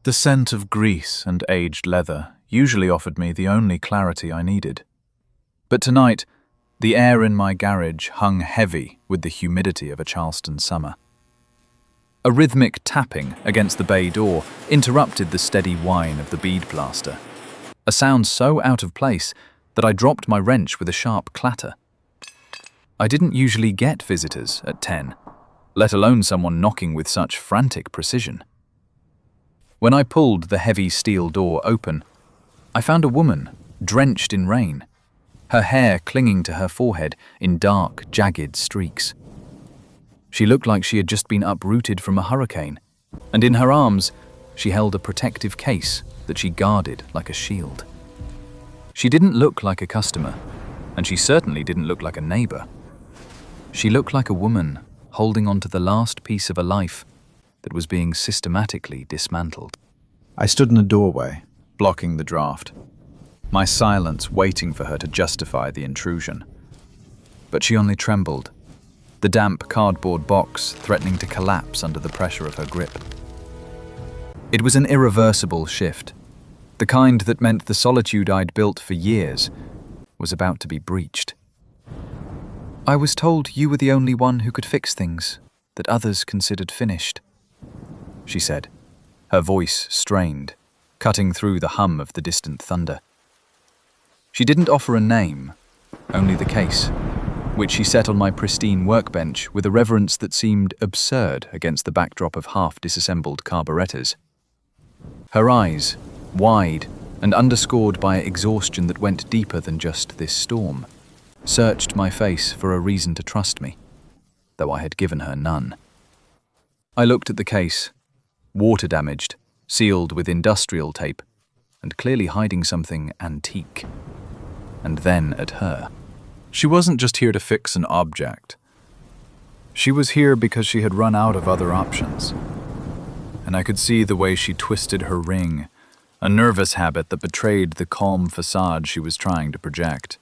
The scent of grease and aged leather usually offered me the only clarity I needed. But tonight, the air in my garage hung heavy with the humidity of a Charleston summer. A rhythmic tapping against the bay door interrupted the steady whine of the bead blaster, a sound so out of place that I dropped my wrench with a sharp clatter. I didn't usually get visitors at 10, let alone someone knocking with such frantic precision. When I pulled the heavy steel door open, I found a woman drenched in rain, her hair clinging to her forehead in dark, jagged streaks. She looked like she had just been uprooted from a hurricane, and in her arms she held a protective case that she guarded like a shield. She didn't look like a customer, and she certainly didn't look like a neighbor. She looked like a woman holding on to the last piece of a life that was being systematically dismantled. I stood in a doorway, blocking the draft, my silence waiting for her to justify the intrusion. But she only trembled, the damp cardboard box threatening to collapse under the pressure of her grip. It was an irreversible shift, the kind that meant the solitude I'd built for years was about to be breached. "I was told you were the only one who could fix things that others considered finished," she said, her voice strained, cutting through the hum of the distant thunder. She didn't offer a name, only the case, which she set on my pristine workbench with a reverence that seemed absurd against the backdrop of half-disassembled carburetors. Her eyes, wide and underscored by exhaustion that went deeper than just this storm, searched my face for a reason to trust me, though I had given her none. I looked at the case, water-damaged, sealed with industrial tape, and clearly hiding something antique, and then at her. She wasn't just here to fix an object. She was here because she had run out of other options. And I could see the way she twisted her ring, a nervous habit that betrayed the calm facade she was trying to project.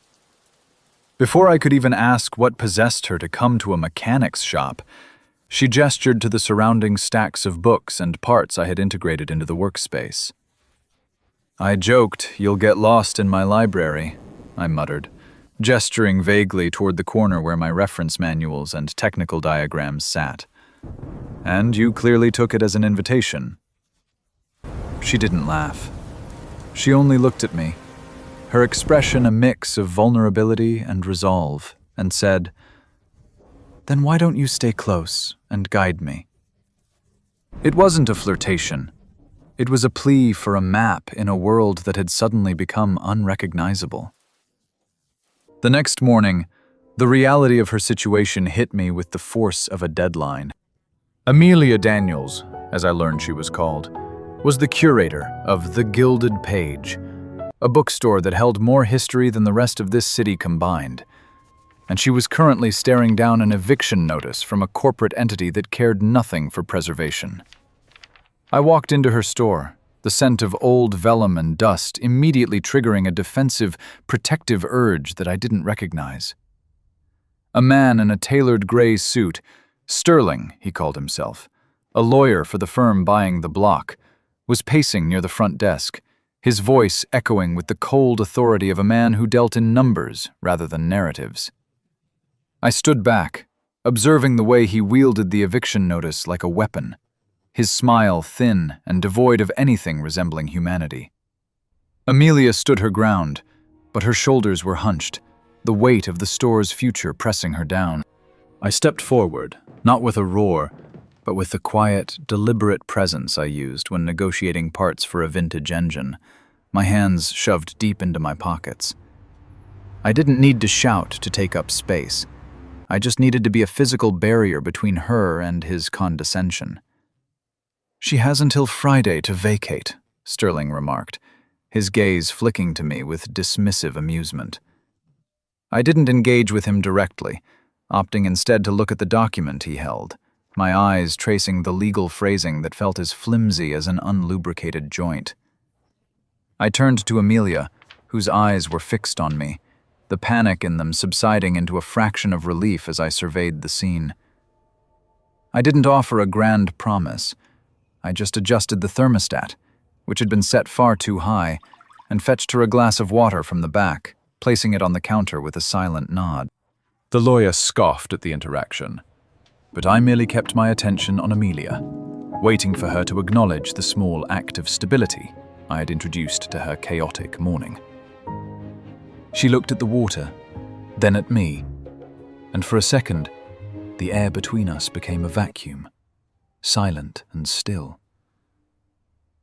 Before I could even ask what possessed her to come to a mechanic's shop, she gestured to the surrounding stacks of books and parts I had integrated into the workspace. "I joked, you'll get lost in my library," I muttered, gesturing vaguely toward the corner where my reference manuals and technical diagrams sat. "And you clearly took it as an invitation." She didn't laugh. She only looked at me, her expression a mix of vulnerability and resolve, and said, "Then why don't you stay close and guide me?" It wasn't a flirtation. It was a plea for a map in a world that had suddenly become unrecognizable. The next morning, the reality of her situation hit me with the force of a deadline. Amelia Daniels, as I learned she was called, was the curator of The Gilded Page, a bookstore that held more history than the rest of this city combined, and she was currently staring down an eviction notice from a corporate entity that cared nothing for preservation. I walked into her store, the scent of old vellum and dust immediately triggering a defensive, protective urge that I didn't recognize. A man in a tailored gray suit, Sterling, he called himself, a lawyer for the firm buying the block, was pacing near the front desk, his voice echoing with the cold authority of a man who dealt in numbers rather than narratives. I stood back, observing the way he wielded the eviction notice like a weapon, his smile thin and devoid of anything resembling humanity. Amelia stood her ground, but her shoulders were hunched, the weight of the store's future pressing her down. I stepped forward, not with a roar, but with the quiet, deliberate presence I used when negotiating parts for a vintage engine, my hands shoved deep into my pockets. I didn't need to shout to take up space. I just needed to be a physical barrier between her and his condescension. "She has until Friday to vacate," Sterling remarked, his gaze flicking to me with dismissive amusement. I didn't engage with him directly, opting instead to look at the document he held, my eyes tracing the legal phrasing that felt as flimsy as an unlubricated joint. I turned to Amelia, whose eyes were fixed on me, the panic in them subsiding into a fraction of relief as I surveyed the scene. I didn't offer a grand promise. I just adjusted the thermostat, which had been set far too high, and fetched her a glass of water from the back, placing it on the counter with a silent nod. The lawyer scoffed at the interaction, but I merely kept my attention on Amelia, waiting for her to acknowledge the small act of stability I had introduced to her chaotic morning. She looked at the water, then at me, and for a second, the air between us became a vacuum, silent and still.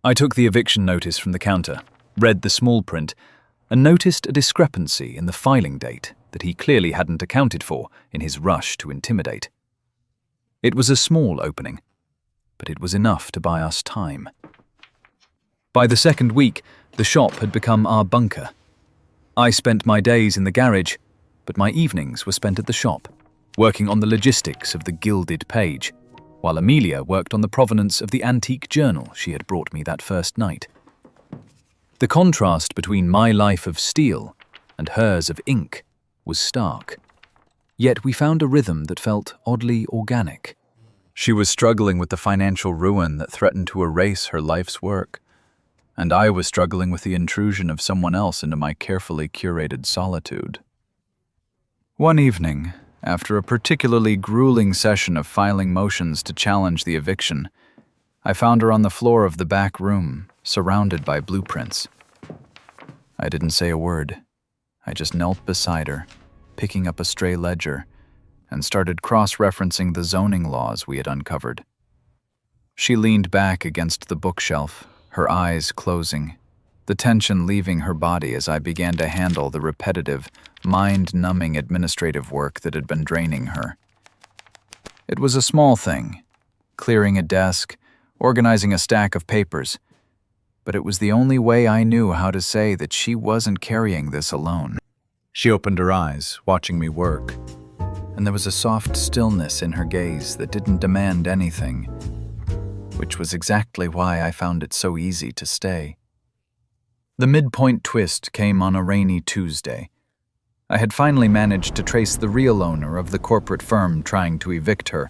I took the eviction notice from the counter, read the small print, and noticed a discrepancy in the filing date that he clearly hadn't accounted for in his rush to intimidate. It was a small opening, but it was enough to buy us time. By the second week, the shop had become our bunker. I spent my days in the garage, but my evenings were spent at the shop, working on the logistics of the gilded page, while Amelia worked on the provenance of the antique journal she had brought me that first night. The contrast between my life of steel and hers of ink was stark, yet we found a rhythm that felt oddly organic. She was struggling with the financial ruin that threatened to erase her life's work, and I was struggling with the intrusion of someone else into my carefully curated solitude. One evening, after a particularly grueling session of filing motions to challenge the eviction, I found her on the floor of the back room, surrounded by blueprints. I didn't say a word. I just knelt beside her, picking up a stray ledger, and started cross-referencing the zoning laws we had uncovered. She leaned back against the bookshelf, her eyes closing, the tension leaving her body as I began to handle the repetitive, mind-numbing administrative work that had been draining her. It was a small thing, clearing a desk, organizing a stack of papers, but it was the only way I knew how to say that she wasn't carrying this alone. She opened her eyes, watching me work, and there was a soft stillness in her gaze that didn't demand anything, which was exactly why I found it so easy to stay. The midpoint twist came on a rainy Tuesday. I had finally managed to trace the real owner of the corporate firm trying to evict her,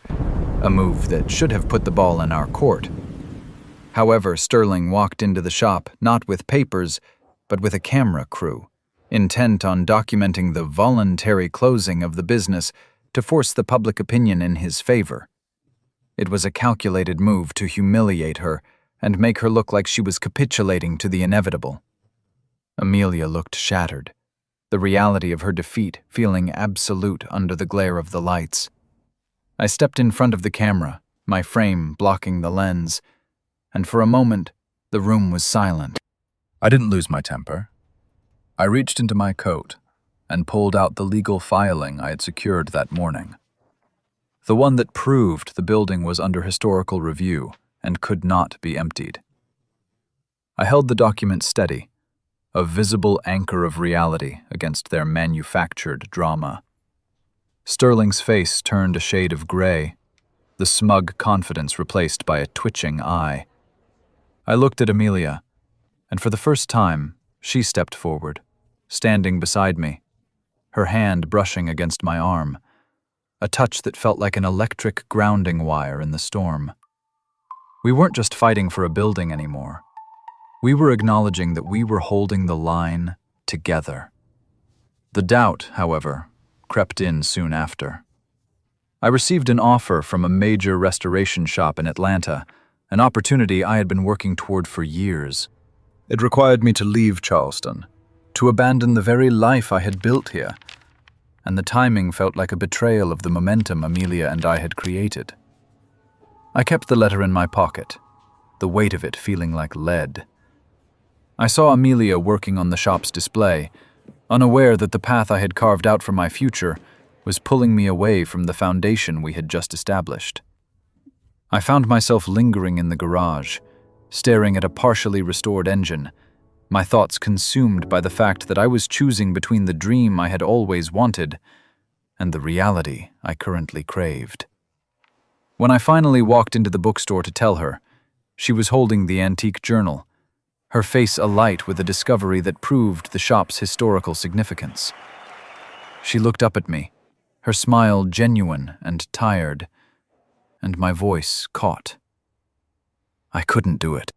a move that should have put the ball in our court. However, Sterling walked into the shop not with papers, but with a camera crew, intent on documenting the voluntary closing of the business to force the public opinion in his favor. It was a calculated move to humiliate her and make her look like she was capitulating to the inevitable. Amelia looked shattered, the reality of her defeat feeling absolute under the glare of the lights. I stepped in front of the camera, my frame blocking the lens, and for a moment, the room was silent. I didn't lose my temper. I reached into my coat and pulled out the legal filing I had secured that morning. The one that proved the building was under historical review and could not be emptied. I held the document steady, a visible anchor of reality against their manufactured drama. Sterling's face turned a shade of gray, the smug confidence replaced by a twitching eye. I looked at Amelia, and for the first time, she stepped forward, standing beside me, her hand brushing against my arm, a touch that felt like an electric grounding wire in the storm. We weren't just fighting for a building anymore. We were acknowledging that we were holding the line together. The doubt, however, crept in soon after. I received an offer from a major restoration shop in Atlanta, an opportunity I had been working toward for years. It required me to leave Charleston, to abandon the very life I had built here, and the timing felt like a betrayal of the momentum Amelia and I had created. I kept the letter in my pocket, the weight of it feeling like lead. I saw Amelia working on the shop's display, unaware that the path I had carved out for my future was pulling me away from the foundation we had just established. I found myself lingering in the garage, staring at a partially restored engine, my thoughts consumed by the fact that I was choosing between the dream I had always wanted and the reality I currently craved. When I finally walked into the bookstore to tell her, she was holding the antique journal, her face alight with a discovery that proved the shop's historical significance. She looked up at me, her smile genuine and tired, and my voice caught. I couldn't do it.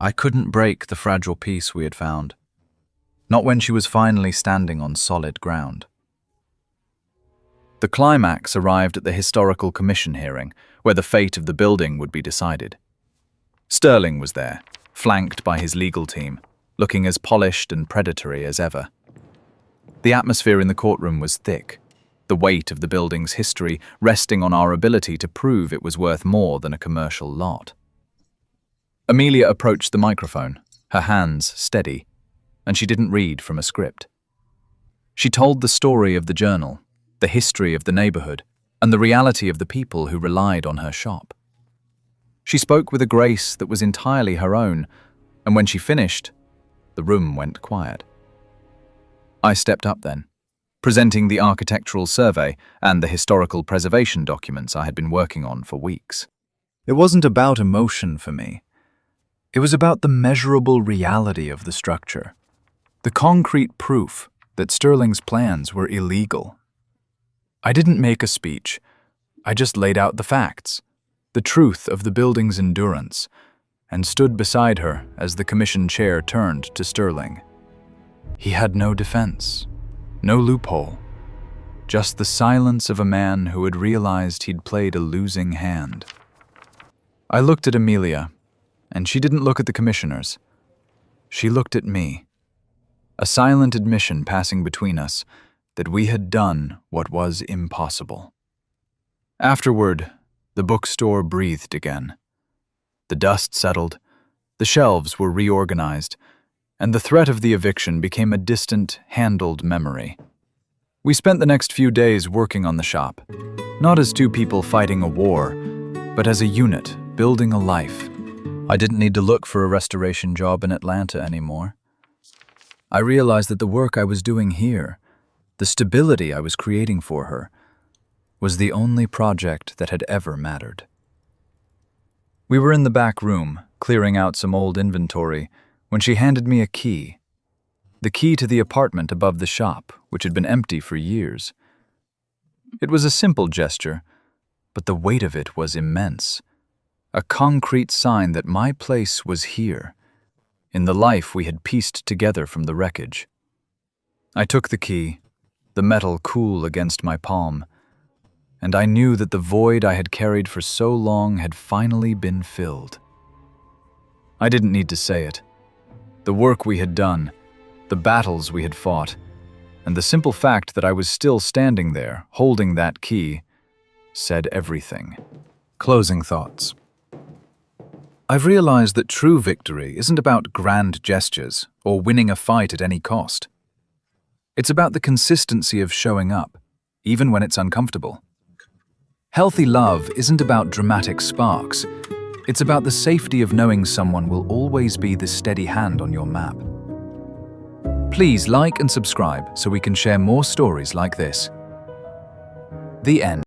I couldn't break the fragile peace we had found. Not when she was finally standing on solid ground. The climax arrived at the Historical Commission hearing, where the fate of the building would be decided. Sterling was there, flanked by his legal team, looking as polished and predatory as ever. The atmosphere in the courtroom was thick, the weight of the building's history resting on our ability to prove it was worth more than a commercial lot. Amelia approached the microphone, her hands steady, and she didn't read from a script. She told the story of the journal, the history of the neighborhood, and the reality of the people who relied on her shop. She spoke with a grace that was entirely her own, and when she finished, the room went quiet. I stepped up then, presenting the architectural survey and the historical preservation documents I had been working on for weeks. It wasn't about emotion for me. It was about the measurable reality of the structure, the concrete proof that Sterling's plans were illegal. I didn't make a speech. I just laid out the facts, the truth of the building's endurance, and stood beside her as the commission chair turned to Sterling. He had no defense, no loophole, just the silence of a man who had realized he'd played a losing hand. I looked at Amelia, and she didn't look at the commissioners. She looked at me, a silent admission passing between us that we had done what was impossible. Afterward, the bookstore breathed again. The dust settled, the shelves were reorganized, and the threat of the eviction became a distant, handled memory. We spent the next few days working on the shop, not as two people fighting a war, but as a unit building a life. I didn't need to look for a restoration job in Atlanta anymore. I realized that the work I was doing here, the stability I was creating for her, was the only project that had ever mattered. We were in the back room, clearing out some old inventory, when she handed me a key. The key to the apartment above the shop, which had been empty for years. It was a simple gesture, but the weight of it was immense. A concrete sign that my place was here, in the life we had pieced together from the wreckage. I took the key, the metal cool against my palm, and I knew that the void I had carried for so long had finally been filled. I didn't need to say it. The work we had done, the battles we had fought, and the simple fact that I was still standing there, holding that key, said everything. Closing thoughts. I've realized that true victory isn't about grand gestures or winning a fight at any cost. It's about the consistency of showing up, even when it's uncomfortable. Healthy love isn't about dramatic sparks. It's about the safety of knowing someone will always be the steady hand on your map. Please like and subscribe so we can share more stories like this. The end.